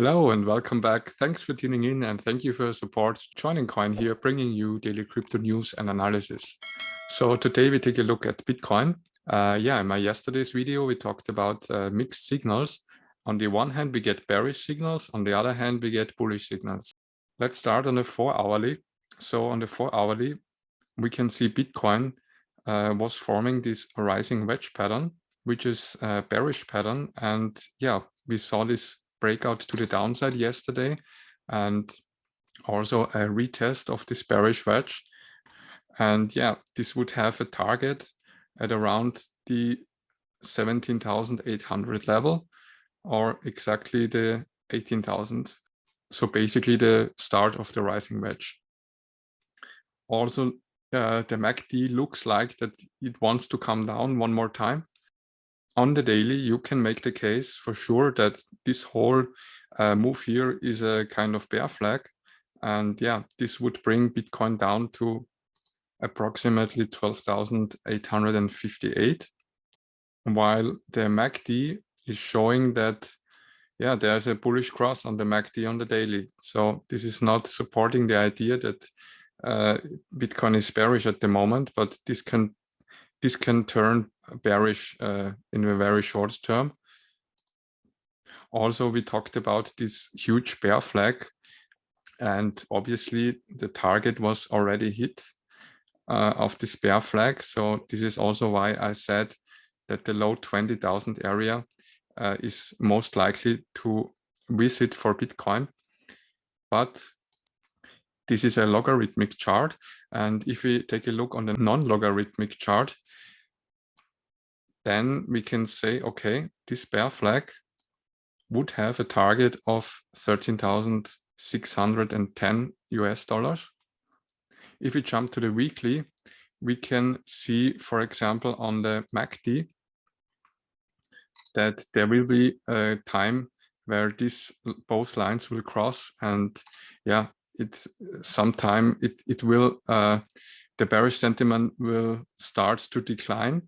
Hello and welcome back. Thanks for tuning in and thank you for your support. joinandcoin here, bringing you daily crypto news and analysis. So today we take a look at Bitcoin. In my yesterday's video, we talked about mixed signals. On the one hand, we get bearish signals. On the other hand, we get bullish signals. Let's start on the 4-hourly. So on the 4-hourly, we can see Bitcoin was forming this rising wedge pattern, which is a bearish pattern. And yeah, we saw this breakout to the downside yesterday and also a retest of this bearish wedge. And yeah, this would have a target at around the 17,800 level, or exactly the 18,000. So basically the start of the rising wedge. Also, the MACD looks like that it wants to come down one more time. On the daily, you can make the case for sure that this whole move here is a kind of bear flag. And yeah, this would bring Bitcoin down to approximately 12,858. While the MACD is showing that, yeah, there's a bullish cross on the MACD on the daily. So this is not supporting the idea that Bitcoin is bearish at the moment, but this can turn bearish in a very short term. Also, we talked about this huge bear flag, and obviously the target was already hit of this bear flag. So this is also why I said that the low 20,000 area is most likely to visit for Bitcoin. But this is a logarithmic chart, and if we take a look on the non-logarithmic chart, then we can say, okay, this bear flag would have a target of 13,610 US dollars. If we jump to the weekly, we can see, for example, on the MACD, that there will be a time where both lines will cross, and yeah, sometime it will the bearish sentiment will start to decline.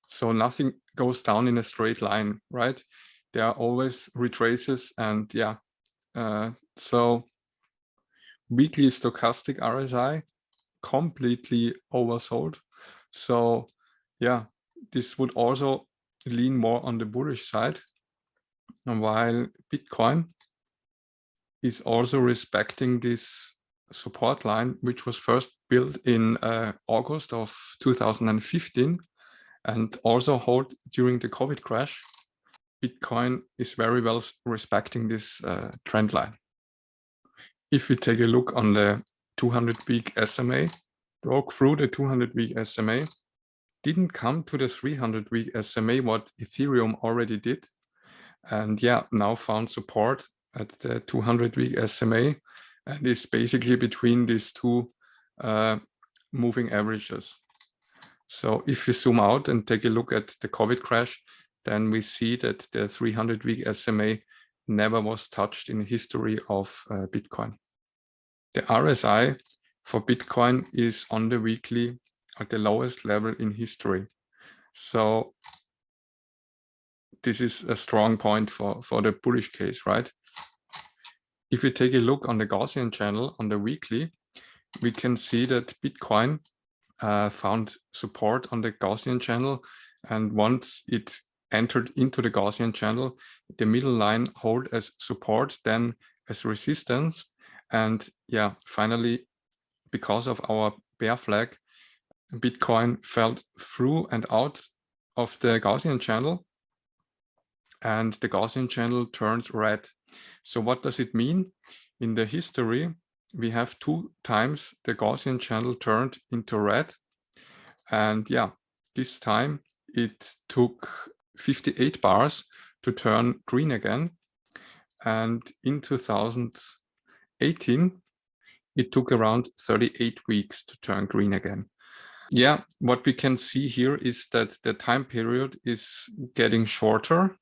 So nothing goes down in a straight line, right? There are always retraces, and yeah, so weekly stochastic RSI completely oversold. So yeah, this would also lean more on the bullish side, and while Bitcoin is also respecting this support line, which was first built in August of 2015 and also held during the COVID crash. Bitcoin is very well respecting this trend line. If we take a look on the 200-week SMA, broke through the 200-week SMA, didn't come to the 300-week SMA, what Ethereum already did, and yeah, now found support at the 200-week SMA, and is basically between these two moving averages. So if we zoom out and take a look at the COVID crash, then we see that the 300-week SMA never was touched in the history of Bitcoin. The RSI for Bitcoin is on the weekly at the lowest level in history. So this is a strong point for the bullish case, right? If we take a look on the Gaussian channel on the weekly, we can see that Bitcoin found support on the Gaussian channel, and once it entered into the Gaussian channel, the middle line hold as support, then as resistance, and yeah, finally, because of our bear flag, Bitcoin fell through and out of the Gaussian channel, and the Gaussian channel turned red. So what does it mean? In the history, we have 2 times the Gaussian channel turned into red. And yeah, this time it took 58 bars to turn green again. And in 2018, it took around 38 weeks to turn green again. Yeah, what we can see here is that the time period is getting shorter,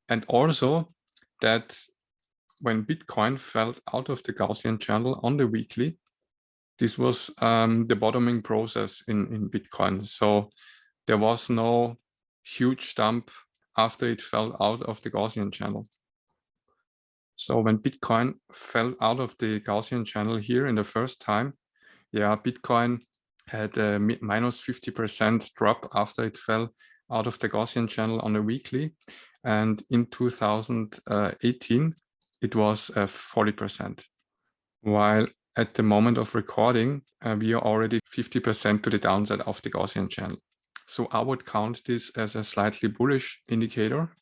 and also that when Bitcoin fell out of the Gaussian channel on the weekly, this was the bottoming process in Bitcoin. So there was no huge dump after it fell out of the Gaussian channel. So when Bitcoin fell out of the Gaussian channel here in the first time, yeah, Bitcoin had a minus 50% drop after it fell out of the Gaussian channel on a weekly. And in 2018, it was 40%. While at the moment of recording, we are already 50% to the downside of the Gaussian channel. So I would count this as a slightly bullish indicator,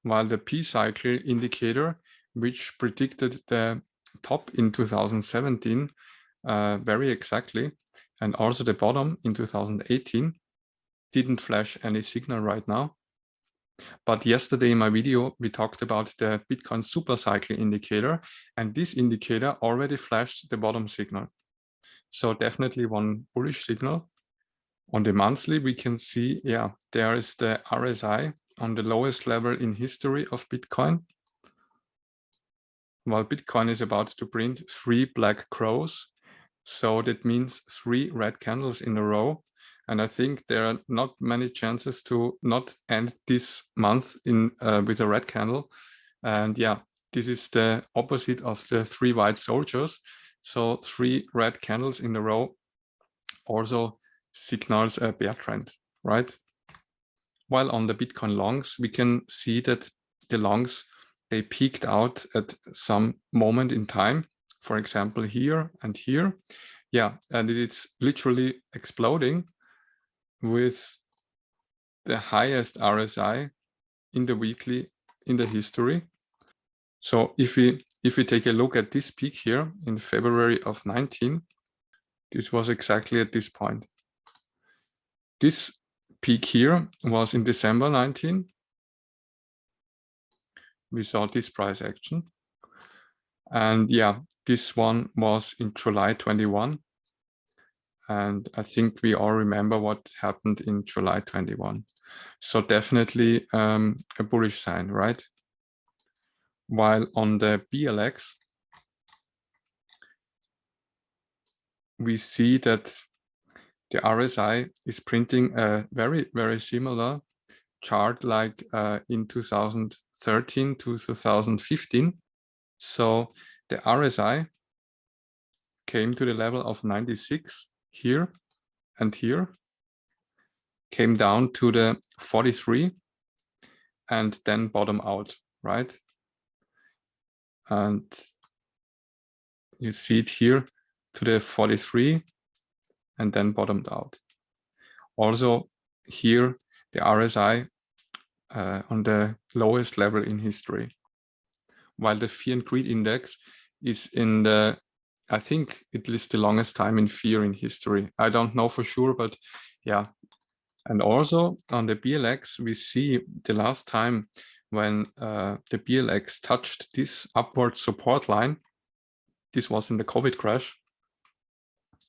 while the P-cycle indicator, which predicted the top in 2017 very exactly, and also the bottom in 2018, didn't flash any signal right now. But yesterday in my video, we talked about the Bitcoin super cycle indicator, and this indicator already flashed the bottom signal. So definitely one bullish signal. On the monthly, we can see, yeah, there is the RSI on the lowest level in history of Bitcoin. While Bitcoin is about to print 3 black crows. So that means 3 red candles in a row. And I think there are not many chances to not end this month in with a red candle. And yeah, this is the opposite of the 3 white soldiers. So 3 red candles in a row also signals a bear trend, right? While on the Bitcoin longs, we can see that the longs, they peaked out at some moment in time, for example, here and here. Yeah, and it's literally exploding with the highest RSI in the weekly in the history. So if we take a look at this peak here in February of 19, this was exactly at this point. This peak here was in December 19. We saw this price action. And yeah, this one was in July 21. And I think we all remember what happened in July 21. So definitely a bullish sign, right? While on the BLX, we see that the RSI is printing a very, very similar chart like in 2013 to 2015. So the RSI came to the level of 96 here and here, came down to the 43 and then bottom out, right? And you see it here to the 43 and then bottomed out. Also here, the RSI on the lowest level in history. While the fear and greed index is in the, I think it lists the longest time in fear in history. I don't know for sure, but yeah. And also on the BLX, we see the last time when the BLX touched this upward support line, this was in the COVID crash,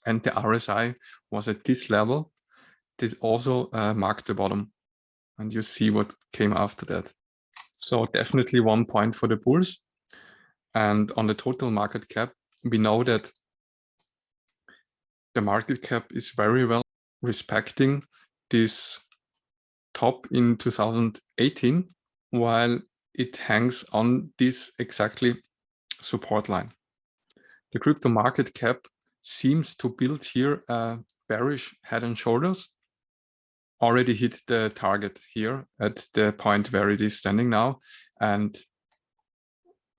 and the RSI was at this level. This also marked the bottom, and you see what came after that. So definitely 1 point for the bulls. And on the total market cap, we know that the market cap is very well respecting this top in 2018, while it hangs on this exactly support line. The crypto market cap seems to build here a bearish head and shoulders, already hit the target here at the point where it is standing now, and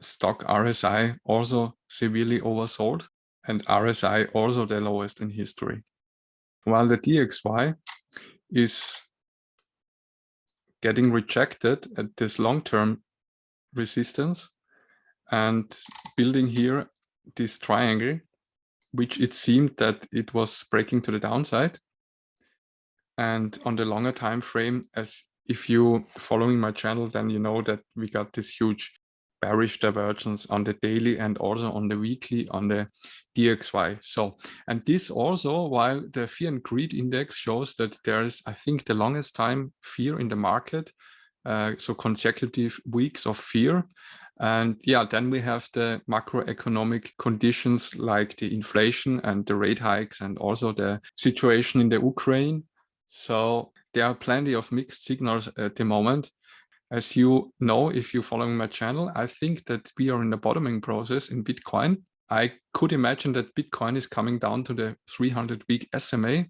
stock RSI also severely oversold, and RSI also the lowest in history. While the DXY is getting rejected at this long-term resistance and building here this triangle, which it seemed that it was breaking to the downside. And on the longer time frame, as if you following my channel, then you know that we got this huge bearish divergence on the daily and also on the weekly on the DXY. So, and this also, while the fear and greed index shows that there is, I think, the longest time fear in the market, so consecutive weeks of fear. And yeah, then we have the macroeconomic conditions like the inflation and the rate hikes and also the situation in the Ukraine. So there are plenty of mixed signals at the moment. As you know, if you're following my channel, I think that we are in the bottoming process in Bitcoin. I could imagine that Bitcoin is coming down to the 300-week SMA,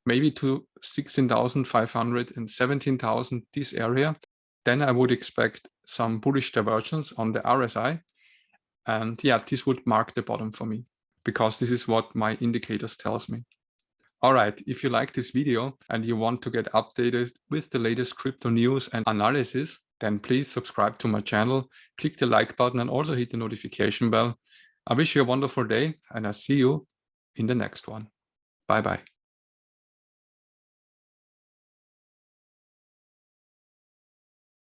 maybe to 16,500 and 17,000, this area. Then I would expect some bullish divergence on the RSI. And yeah, this would mark the bottom for me, because this is what my indicators tells me. All right, if you like this video and you want to get updated with the latest crypto news and analysis, then please subscribe to my channel, click the like button and also hit the notification bell. I wish you a wonderful day and I'll see you in the next one. Bye-bye.